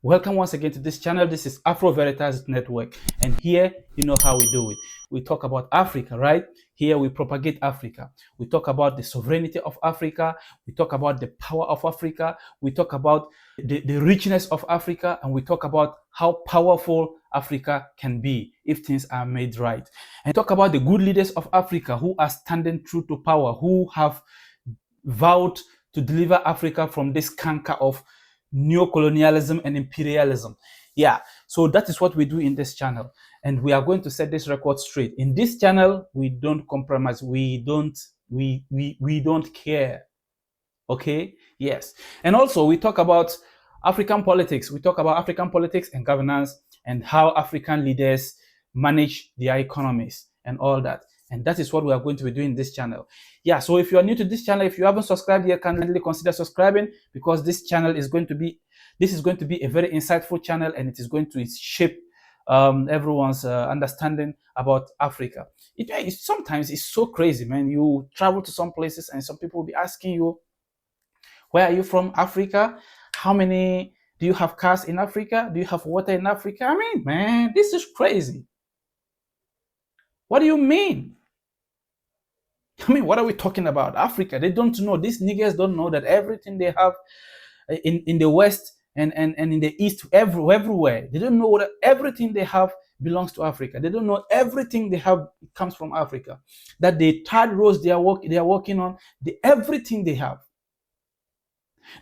Welcome once again to this channel. This is Afroveritas Network, and here you know how we do it. We talk about Africa, right? Here we propagate Africa. We talk about the sovereignty of Africa. We talk about the power of Africa. We talk about the richness of Africa, and we talk about how powerful Africa can be if things are made right. And talk about the good leaders of Africa who are standing true to power, who have vowed to deliver Africa from this canker of neocolonialism and imperialism. Yeah, so that is what we do in this channel, and we are going to set this record straight. In this channel, we don't compromise. We don't care. Okay, yes. And also we talk about African politics. We talk about African politics and governance and how African leaders manage their economies and all that. And that is what we are going to be doing in this channel. Yeah, so if you are new to this channel, if you haven't subscribed yet, kindly consider subscribing, because this channel is going to be a very insightful channel, and it is going to shape everyone's understanding about Africa. Sometimes it's so crazy, man. You travel to some places and some people will be asking you, where are you from, Africa? How many do you have cars in Africa? Do you have water in Africa? I mean, man, this is crazy. What do you mean? I mean, what are we talking about? Africa, they don't know. These niggas don't know that everything they have in the West and in the East, everywhere, they don't know that everything they have belongs to Africa. They don't know everything they have comes from Africa. That the third roads they are working on, everything they have,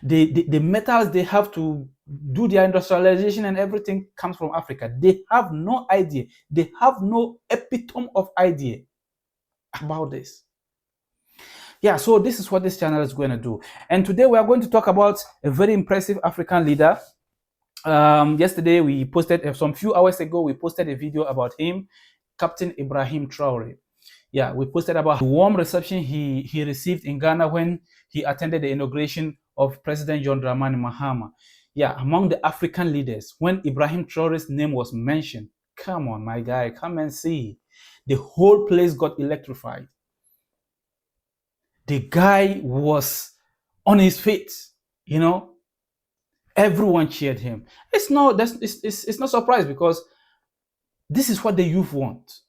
the metals they have to do their industrialization and everything comes from Africa. They have no idea. They have no epitome of idea about this. Yeah, so this is what this channel is going to do. And today we are going to talk about a very impressive African leader. Yesterday we posted, some few hours ago, we posted a video about him, Captain Ibrahim Traore. Yeah, we posted about the warm reception he received in Ghana when he attended the inauguration of President John Dramani Mahama. Yeah, among the African leaders, when Ibrahim Traore's name was mentioned, come on, my guy, come and see. The whole place got electrified. The guy was on his feet, you know. Everyone cheered him. It's not surprise, because this is what the youth want.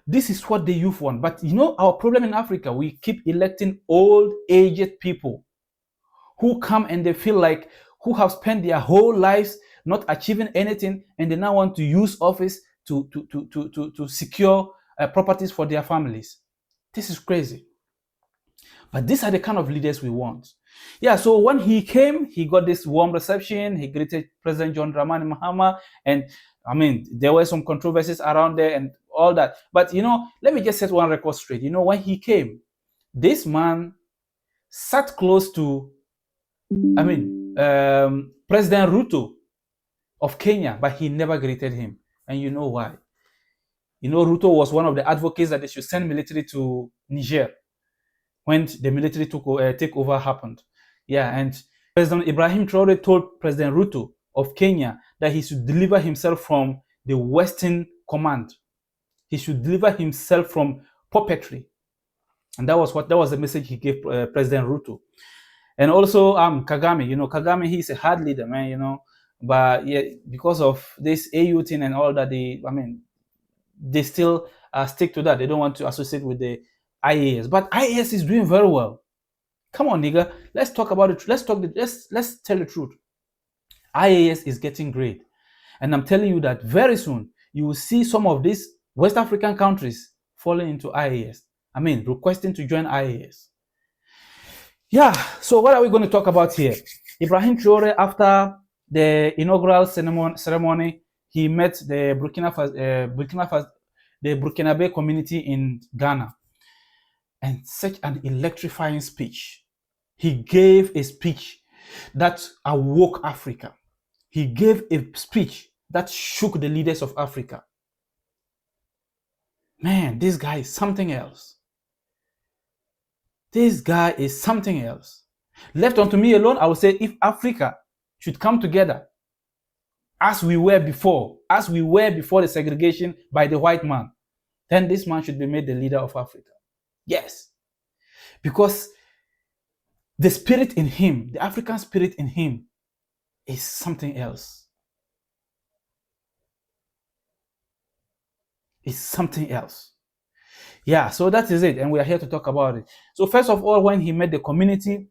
This is what the youth want. But you know, our problem in Africa, we keep electing old, aged people who come and they feel like, who have spent their whole lives not achieving anything, and they now want to use office to secure properties for their families. This is crazy. But these are the kind of leaders we want. Yeah, so when he came, he got this warm reception. He greeted President John Dramani Mahama. And I mean, there were some controversies around there and all that. But, you know, let me just set one record straight. You know, when he came, this man sat close to, President Ruto of Kenya, but he never greeted him. And you know why? You know, Ruto was one of the advocates that they should send military to Niger when the military takeover happened. Yeah, and President Ibrahim Traore told President Ruto of Kenya that he should deliver himself from the Western command. He should deliver himself from puppetry. And that was the message he gave President Ruto. And also Kagame, you know, Kagame, he's a hard leader, man, you know. But yeah, because of this AU thing and all that, they still stick to that. They don't want to associate with the IAS, but IAS is doing very well. Come on, nigga, let's talk about it. Let's tell the truth. IAS is getting great, and I'm telling you that very soon you will see some of these West African countries falling into IAS. I mean, requesting to join IAS. Yeah. So what are we going to talk about here? Ibrahim Traore, after the inaugural ceremony, he met the Burkinabe community in Ghana. And such an electrifying speech. He gave a speech that awoke Africa. He gave a speech that shook the leaders of Africa. Man, this guy is something else. This guy is something else. Left unto me alone, I would say, if Africa should come together as we were before the segregation by the white man, then this man should be made the leader of Africa. Yes, because the spirit in him, the African spirit in him, is something else. is something else. Yeah, so that is it, and we are here to talk about it. So first of all, when he met the community,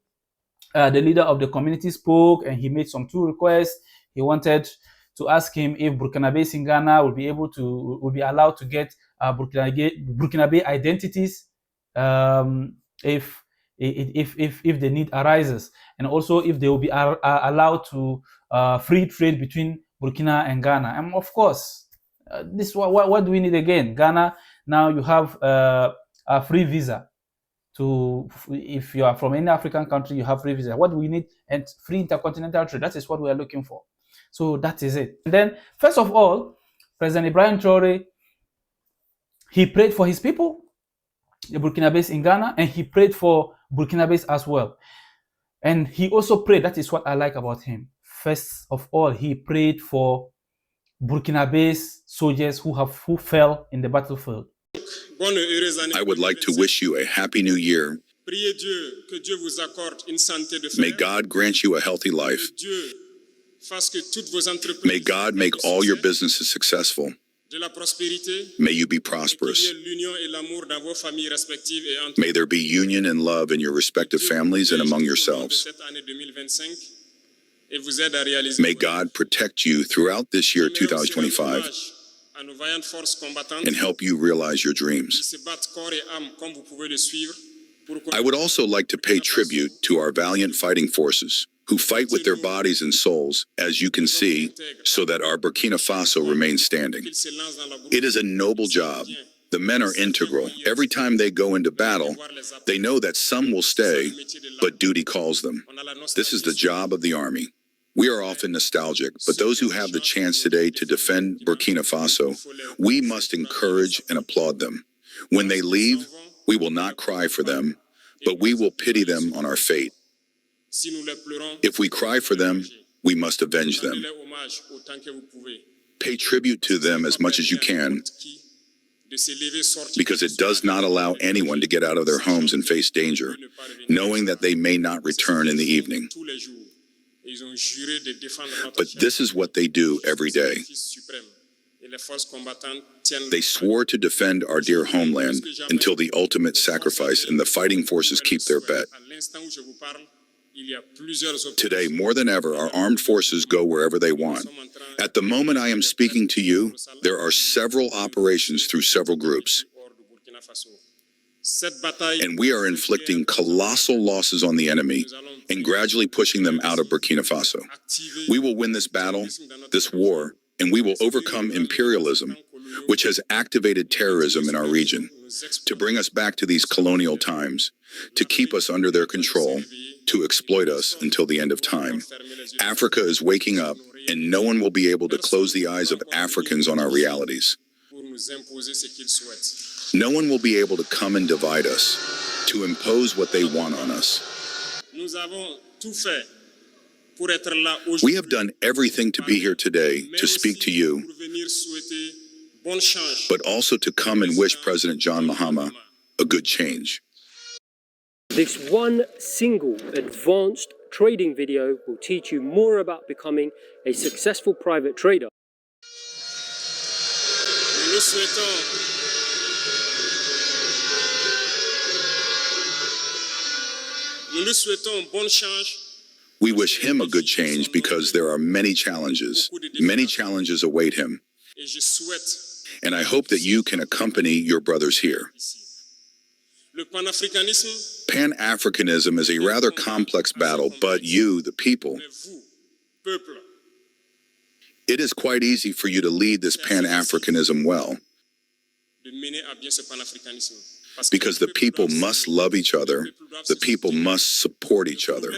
the leader of the community spoke, and he made some two requests. He wanted to ask him if Burkinabés in Ghana would be allowed to get Burkinabe identities if the need arises, and also if they will be allowed to free trade between Burkina and Ghana. And of course, this what do we need again? Ghana, now you have a free visa. If you are from any African country, you have free visa. What do we need? And free intercontinental trade. That is what we are looking for. So that is it. And then, first of all, President Ibrahim Traore, he prayed for his people, the Burkinabés in Ghana, and he prayed for Burkinabés as well. And he also prayed, that is what I like about him. First of all, he prayed for Burkinabés soldiers who fell in the battlefield. I would like to wish you a happy new year. May God grant you a healthy life. May God make all your businesses successful. May you be prosperous. May there be union and love in your respective families and among yourselves. May God protect you throughout this year 2025 and help you realize your dreams. I would also like to pay tribute to our valiant fighting forces who fight with their bodies and souls, as you can see, so that our Burkina Faso remains standing. It is a noble job. The men are integral. Every time they go into battle, they know that some will stay, but duty calls them. This is the job of the army. We are often nostalgic, but those who have the chance today to defend Burkina Faso, we must encourage and applaud them. When they leave, we will not cry for them, but we will pity them on our fate. If we cry for them, we must avenge them. Pay tribute to them as much as you can, because it does not allow anyone to get out of their homes and face danger, knowing that they may not return in the evening. But this is what they do every day. They swore to defend our dear homeland until the ultimate sacrifice, and the fighting forces keep their bet. Today, more than ever, our armed forces go wherever they want. At the moment I am speaking to you, there are several operations through several groups. And we are inflicting colossal losses on the enemy and gradually pushing them out of Burkina Faso. We will win this battle, this war, and we will overcome imperialism, which has activated terrorism in our region, to bring us back to these colonial times, to keep us under their control, to exploit us until the end of time. Africa is waking up, and no one will be able to close the eyes of Africans on our realities. No one will be able to come and divide us, to impose what they want on us. We have done everything to be here today, to speak to you, but also to come and wish President John Mahama a good change. This one single advanced trading video will teach you more about becoming a successful private trader. We wish him a good change because there are many challenges. Many challenges await him. And I hope that you can accompany your brothers here. Pan-Africanism is a rather complex battle, but you, the people, it is quite easy for you to lead this Pan-Africanism well, because the people must love each other, the people must support each other.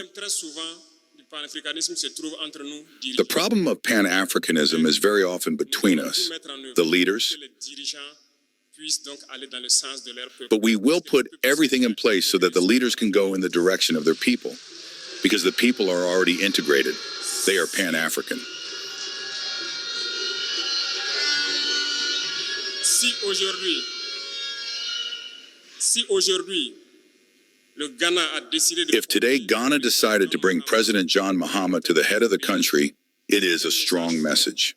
The problem of Pan-Africanism is very often between us, the leaders, but we will put everything in place so that the leaders can go in the direction of their people, because the people are already integrated. They are Pan-African. If today Ghana decided to bring President John Mahama to the head of the country, it is a strong message.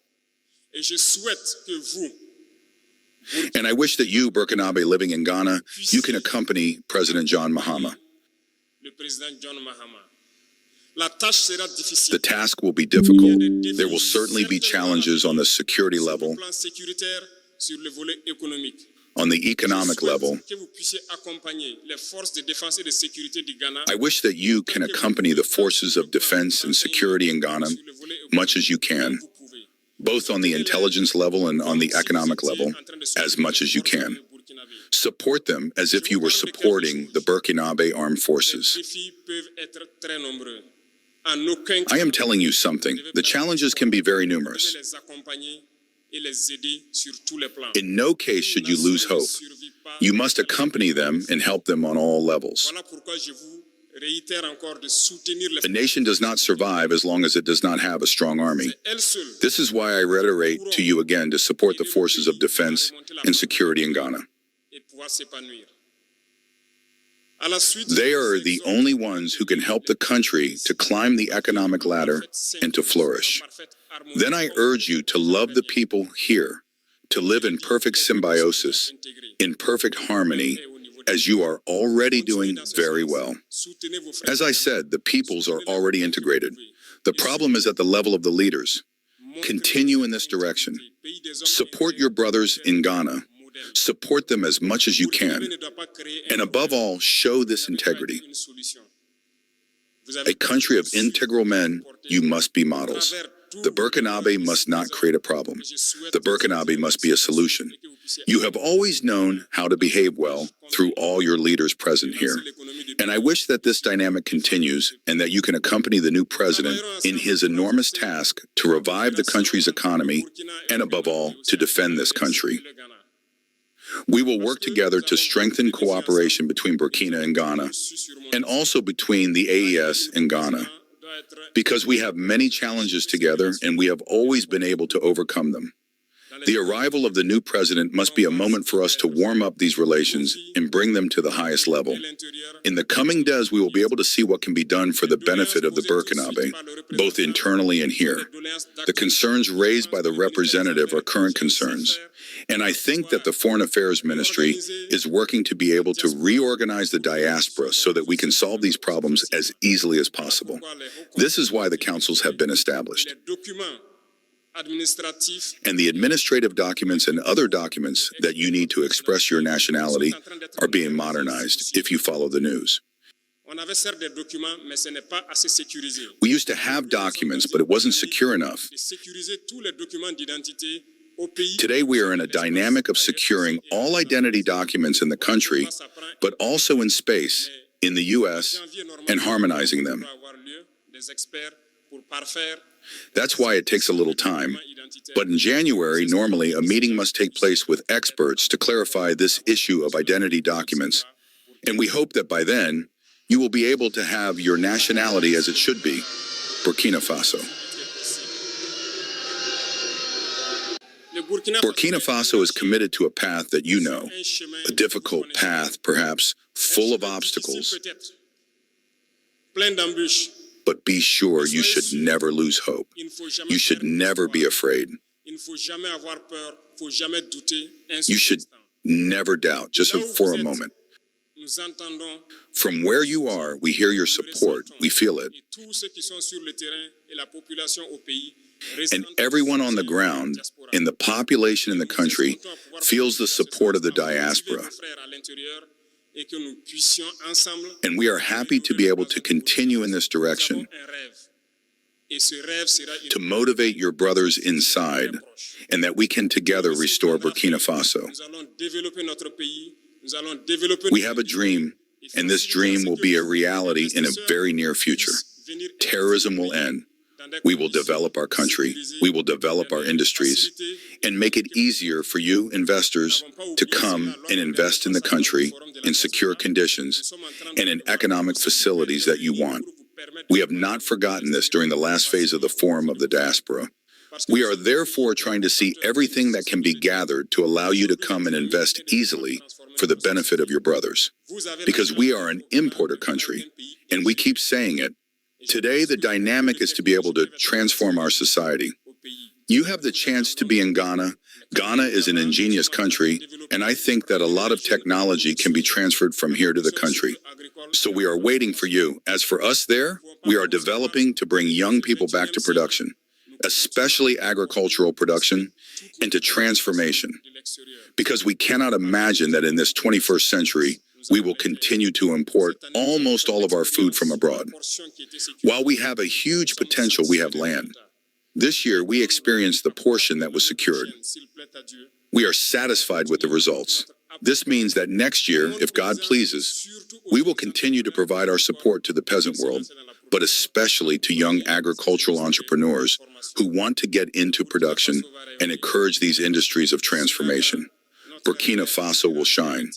And I wish that you, Burkinabe living in Ghana, you can accompany President John Mahama. Le président John Mahama. La tâche sera difficile. The task will be difficult. There will certainly be challenges on the security level, Sur le plan sécuritaire, sur le volet économique. on the economic level. Que vous puissiez accompagner les forces de défense et de sécurité du Ghana. I wish that you can accompany the forces of defense and security in Ghana much as you can, both on the intelligence level and on the economic level, as much as you can. Support them as if you were supporting the Burkinabe armed forces. I am telling you something. The challenges can be very numerous. In no case should you lose hope. You must accompany them and help them on all levels. A nation does not survive as long as it does not have a strong army. This is why I reiterate to you again to support the forces of defense and security in Ghana. They are the only ones who can help the country to climb the economic ladder and to flourish. Then I urge you to love the people here, to live in perfect symbiosis, in perfect harmony, as you are already doing very well. As I said, the peoples are already integrated. The problem is at the level of the leaders. Continue in this direction. Support your brothers in Ghana. Support them as much as you can. And above all, show this integrity. A country of integral men, you must be models. The Burkinabe must not create a problem. The Burkinabe must be a solution. You have always known how to behave well through all your leaders present here. And I wish that this dynamic continues and that you can accompany the new president in his enormous task to revive the country's economy and, above all, to defend this country. We will work together to strengthen cooperation between Burkina and Ghana, and also between the AES and Ghana, because we have many challenges together and we have always been able to overcome them. The arrival of the new president must be a moment for us to warm up these relations and bring them to the highest level. In the coming days, we will be able to see what can be done for the benefit of the Burkinabe, both internally and here. The concerns raised by the representative are current concerns. And I think that the Foreign Affairs Ministry is working to be able to reorganize the diaspora so that we can solve these problems as easily as possible. This is why the councils have been established. And the administrative documents and other documents that you need to express your nationality are being modernized if you follow the news. We used to have documents, but it wasn't secure enough. Today we are in a dynamic of securing all identity documents in the country, but also in space, in the US, and harmonizing them. That's why it takes a little time. But in January, normally a meeting must take place with experts to clarify this issue of identity documents. And we hope that by then, you will be able to have your nationality as it should be, Burkina Faso. Burkina Faso is committed to a path that you know, a difficult path, perhaps, full of obstacles. But be sure you should never lose hope. You should never be afraid. You should never doubt, just for a moment. From where you are, we hear your support, we feel it. And everyone on the ground, and the population in the country, feels the support of the diaspora. And we are happy to be able to continue in this direction, to motivate your brothers inside, and that we can together restore Burkina Faso. We have a dream, and this dream will be a reality in a very near future. Terrorism will end. We will develop our country, we will develop our industries, and make it easier for you investors to come and invest in the country in secure conditions and in economic facilities that you want. We have not forgotten this during the last phase of the Forum of the Diaspora. We are therefore trying to see everything that can be gathered to allow you to come and invest easily for the benefit of your brothers. Because we are an importer country, and we keep saying it. Today, the dynamic is to be able to transform our society. You have the chance to be in Ghana Ghana is an ingenious country, and I think that a lot of technology can be transferred from here to the country. So we are waiting for you. As for us there, we are developing to bring young people back to production, especially agricultural production, into transformation. Because we cannot imagine that in this 21st century, we will continue to import almost all of our food from abroad. While we have a huge potential, we have land. This year, we experienced the portion that was secured. We are satisfied with the results. This means that next year, if God pleases, we will continue to provide our support to the peasant world, but especially to young agricultural entrepreneurs who want to get into production and encourage these industries of transformation. Burkina Faso will shine.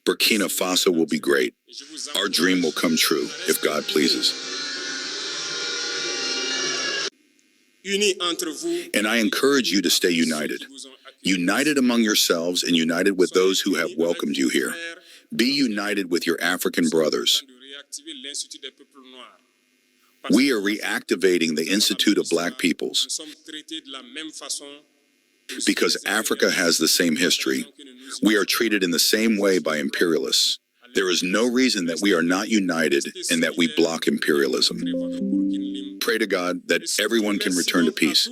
Burkina Faso will be great. Our dream will come true if God pleases. And I encourage you to stay united. United among yourselves and united with those who have welcomed you here. Be united with your African brothers. We are reactivating the Institute of Black Peoples because Africa has the same history. We are treated in the same way by imperialists. There is no reason that we are not united and that we block imperialism. Pray to God that everyone can return to peace,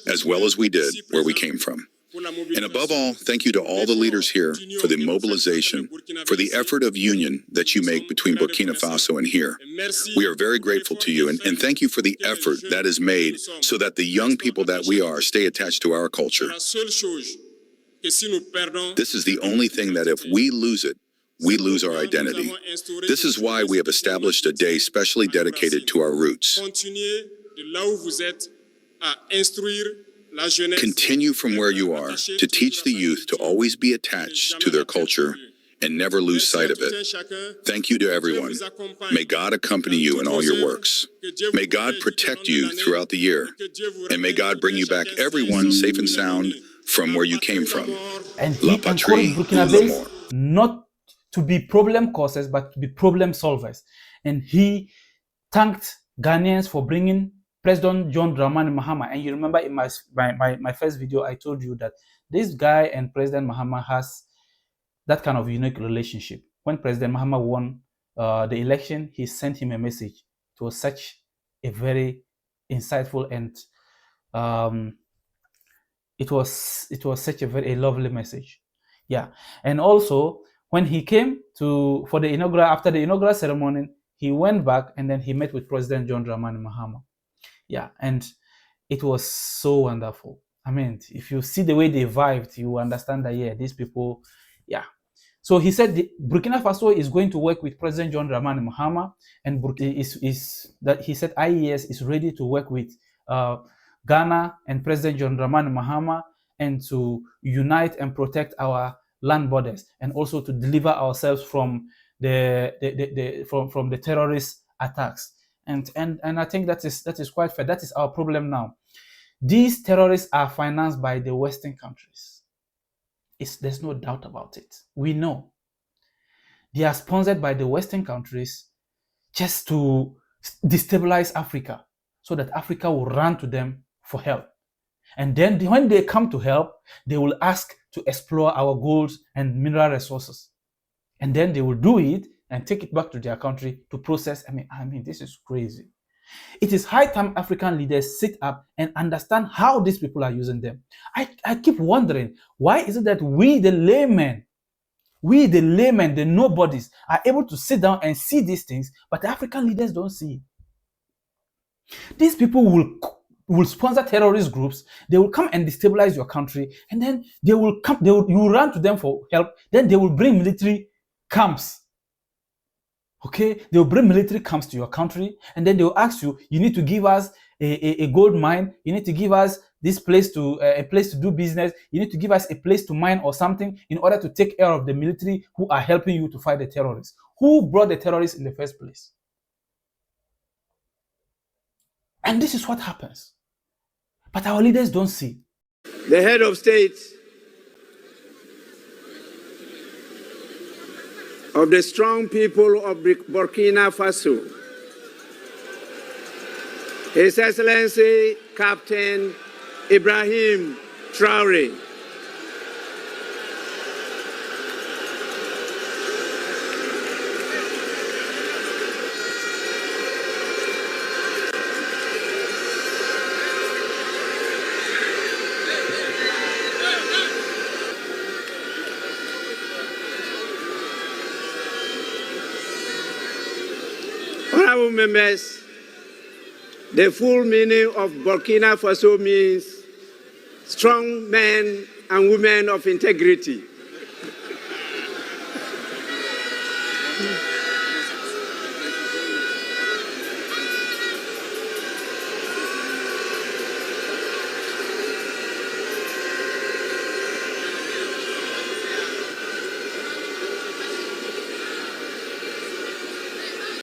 as well as we did where we came from. And above all, thank you to all the leaders here for the mobilization, for the effort of union that you make between Burkina Faso and here. We are very grateful to you, and thank you for the effort that is made so that the young people that we are stay attached to our culture. This is the only thing that if we lose it, we lose our identity. This is why we have established a day specially dedicated to our roots. Continue from where you are to teach the youth to always be attached to their culture and never lose sight of it. Thank you to everyone. May God accompany you in all your works. May God protect you throughout the year. And may God bring you back everyone safe and sound from where you came from. And he encouraged Burkinabés not to be problem causers, but to be problem solvers. And he thanked Ghanaians for bringing President John Dramani Mahama. And you remember in my first video, I told you that this guy and President Mahama has that kind of unique relationship. When President Mahama won the election, he sent him a message. It was such a very insightful and it was such a very lovely message. Yeah. And also when he came to after the inaugural ceremony, he went back and then he met with President John Dramani Mahama. Yeah, and it was so wonderful. I mean, if you see the way they vibed, you understand that, yeah, these people, yeah. So he said Burkina Faso is going to work with President John Dramani Mahama, and he said IES is ready to work with Ghana and President John Dramani Mahama, and to unite and protect our land borders, and also to deliver ourselves from the terrorist attacks. And I think that is quite fair. That is our problem now. These terrorists are financed by the Western countries. There's no doubt about it. We know. They are sponsored by the Western countries just to destabilize Africa, so that Africa will run to them for help. And then when they come to help, they will ask to explore our gold and mineral resources. And then they will do it and take it back to their country to process. I mean, this is crazy. It is high time African leaders sit up and understand how these people are using them. I keep wondering, why is it that we the laymen, the nobodies, are able to sit down and see these things, but the African leaders don't see it? These people will sponsor terrorist groups. They will come and destabilize your country, and then you will run to them for help. Then they will bring military camps. Okay, they will bring military camps to your country, and then they will ask you, you need to give us a gold mine, you need to give us this place to a place to do business, you need to give us a place to mine or something in order to take care of the military who are helping you to fight the terrorists. Who brought the terrorists in the first place? And this is what happens. But our leaders don't see. The head of state of the strong people of Burkina Faso, His Excellency Captain Ibrahim Traore, Honorable members, the full meaning of Burkina Faso means strong men and women of integrity.